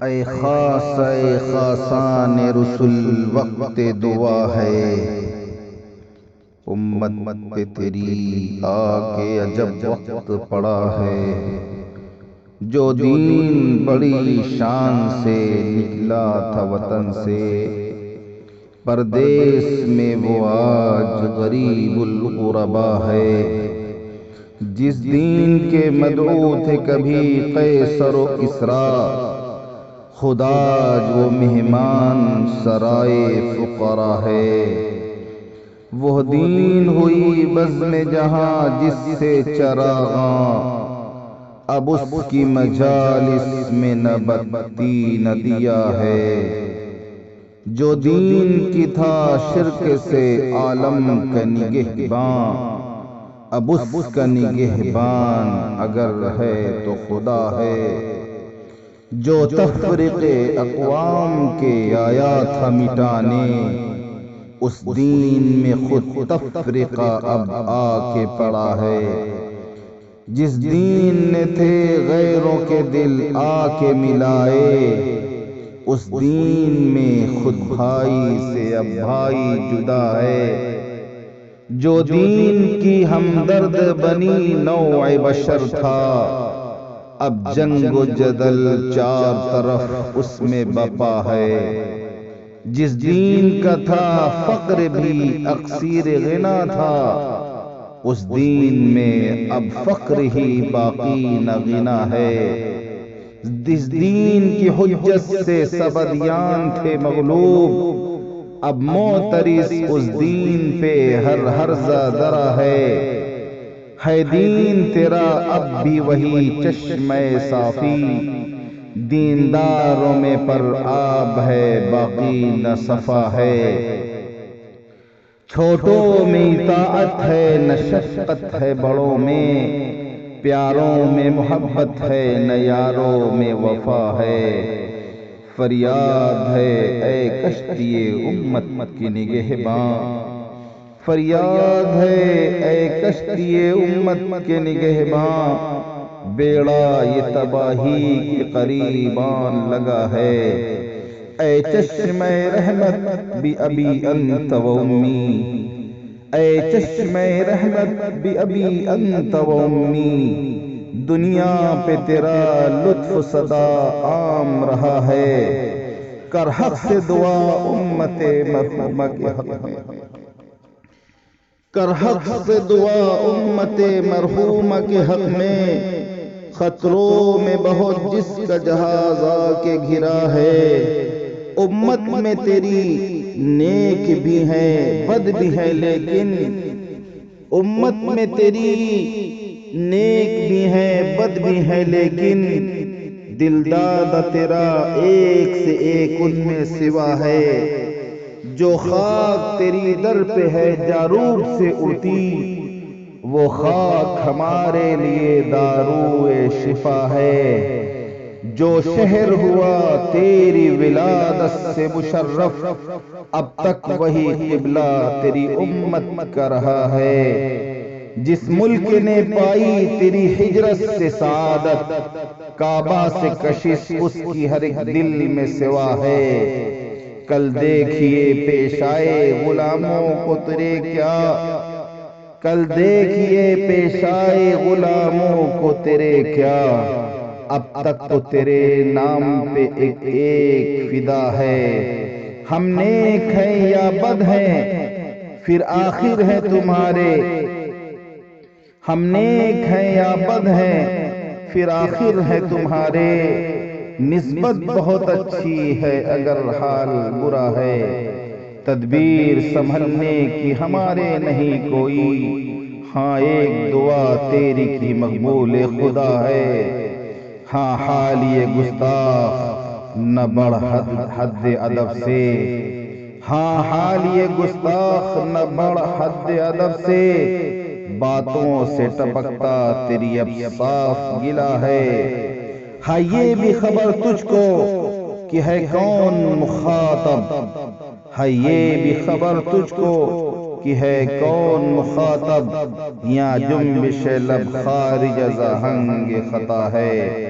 اے خاص اے خاصان رسل وقت دعا ہے، امت پہ تیری آ کے عجب وقت پڑا ہے۔ جو دین بڑی شان سے نکلا تھا وطن سے، پردیس میں وہ آج غریب الغربا ہے۔ جس دین کے مدعو تھے کبھی قیصر و کسریٰ، خدا آج وہ مہمان سرائے فقراء ہے۔ وہ دین ہوئی بزم جہاں جس سے چراغاں، اب اس کی مجالس میں نہ بتی نہ دیا ہے۔ جو دین کی تھا شرک سے عالم کا نگہباں، اب اس کا نگہبان اگر ہے تو خدا ہے۔ جو تفرق اقوام کے آیا تھا مٹانے، اس دین میں خود تفرقہ اب آ کے پڑا ہے۔ جس دین نے تھے غیروں کے دل آ کے ملائے، اس دین میں خود بھائی سے اب بھائی جدا ہے۔ جو دین کی ہمدرد بنی نوع بشر تھا، اب جنگ و جدل چار طرف اس میں بپا ہے۔ جس دین کا تھا فقر بھی اکثیر غنا تھا، اس دین میں اب فقر ہی باقی نہ غنا ہے۔ جس دین کی حجت سے سب ادیان تھے مغلوب، اب معترض اس دین پہ ہر ہرزہ درا ہے۔ دین تیرا اب بھی وہی چشمہ صافی، دینداروں میں پر آب ہے باقی نہ صفا ہے۔ چھوٹوں میں اطاعت ہے نہ شفقت ہے بڑوں میں، پیاروں میں محبت ہے نہ یاروں میں وفا ہے۔ فریاد ہے اے کشتی امت کی نگہباں، فریاد ہے اے کشتی امت کے نگہباں، بیڑا یہ تباہی کے قریب آن لگا ہے۔ اے چشمہ رحمت بھی ابی انت و امی، اے چشمہ رحمت بھی ابی انت و امی، دنیا پہ تیرا لطف سدا عام رہا ہے۔ کر حق سے دعا امت مرحومہ کے حق میں، کر حق سے دعا امت مرحومہ کے حق میں، خطروں میں بہت جس کا جہاز آ کے گھرا ہے۔ امت میں تیری نیک بھی ہیں بد بھی ہیں لیکن، امت میں تیری نیک بھی ہیں بد بھی ہیں لیکن، دلدادہ تیرا ایک سے ایک ان میں سوا ہے۔ جو خاک تیری در پہ ہے جاروب سے اڑتی، وہ خاک ہمارے لیے داروئے شفا ہے۔ جو شہر ہوا تیری ولادت سے مشرف، اب تک وہی قبلہ تیری امت کا رہا ہے۔ جس ملک نے پائی تیری ہجرت سے سعادت، کعبہ سے کشش اس کی ہر ایک دل میں سوا ہے۔ کل دیکھیے پیش آئے غلاموں کو تیرے کیا، کل دیکھیے پیش آئے غلاموں کو تیرے کیا، اب تک تو تیرے نام پہ ایک ایک فدا ہے۔ ہم نیک ہیں یا بد ہیں پھر آخر ہے تمہارے، ہم نیک ہیں یا بد ہیں پھر آخر ہے تمہارے، نسبت بہت اچھی ہے اگر حال برا ہے۔ تدبیر سنبھلنے کی ہمارے نہیں کوئی، ہاں ایک دعا تیری کی مقبول خدا ہے۔ ہاں حال یہ گستاخ نہ بڑھ حد ادب سے، ہاں حال یہ گستاخ نہ بڑھ حد ادب سے، باتوں سے ٹپکتا تیری اب صاف گلا ہے۔ ہاں یہ بھی خبر تجھ کو کہ ہے کون مخاطب، ہے یہ بھی خبر تجھ کو کہ ہے کون مخاطب، یا جنبش لب خارج از آہنگ خطا ہے۔